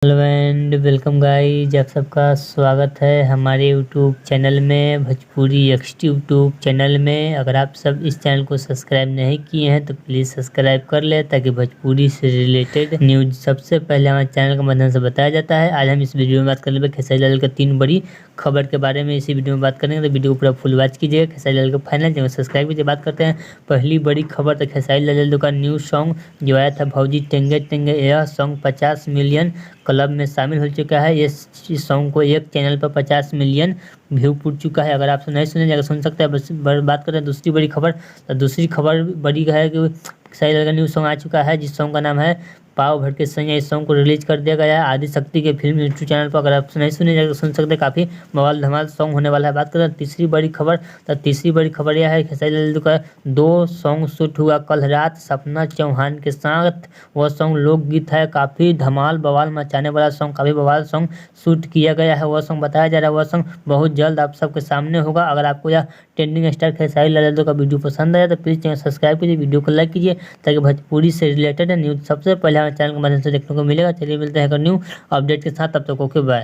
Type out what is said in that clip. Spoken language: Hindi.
हेलो एंड वेलकम गाइस, आप सबका स्वागत है हमारे यूट्यूब चैनल में, भोजपुरी एक्स यूट्यूब चैनल में। अगर आप सब इस चैनल को सब्सक्राइब नहीं किए हैं तो प्लीज़ सब्सक्राइब कर ले, ताकि भोजपुरी से रिलेटेड न्यूज सबसे पहले हमारे चैनल के माध्यम से बताया जाता है। आज हम इस वीडियो में बात कर लेंगे खेसारी लाल का 3 बड़ी खबर के बारे में। इसी वीडियो में बात करेंगे तो वीडियो को पूरा फुल वॉच कीजिएगा। खेसारी लाल का फाइनल चैनल सब्सक्राइब कीजिए। बात करते हैं पहली बड़ी खबर, तो खेसारी लाल का न्यू सॉन्ग जो आया था भौजी टेंगे टेंगे, यह सॉन्ग 50 मिलियन क्लब में शामिल हो चुका है। इस सॉन्ग को एक चैनल पर 50 मिलियन व्यू पुट चुका है। अगर आप नहीं सुने जाकर सुन सकते हैं। बस बात करें दूसरी बड़ी खबर, तो दूसरी खबर बड़ी है कि खेसारी लाल का न्यू सॉन्ग आ चुका है, जिस सॉन्ग का नाम है पाव भर के सैया। इस सॉन्ग को रिलीज कर दिया गया है आदि शक्ति के फिल्म यूट्यूब चैनल पर। अगर आप नहीं सुने जाकर सुन सकते हैं, काफ़ी बवाल धमाल सॉन्ग होने वाला है। बात करें तीसरी बड़ी खबर, तो तीसरी बड़ी खबर यह है खेसारी लाल का 2 सॉन्ग शूट हुआ कल रात सपना चौहान के साथ। वह सॉन्ग लोकगीत है, काफ़ी धमाल बवाल मचाने वाला सॉन्ग, काफ़ी बवाल सॉन्ग शूट किया गया है। वह सॉन्ग बताया जा रहा है, वह सॉन्ग बहुत जल्द आप सबके सामने होगा। अगर आपको यह ट्रेंडिंग स्टार खेसारी लाल का वीडियो पसंद आया तो प्लीज़ चैनल सब्सक्राइब कीजिए, वीडियो को लाइक कीजिए, ताकि भोजपुरी से रिलेटेड न्यूज़ सबसे पहले हमारे चैनल के माध्यम से देखने को मिलेगा। चलिए मिलते हैं न्यू अपडेट के साथ, तब तक ओके बाय।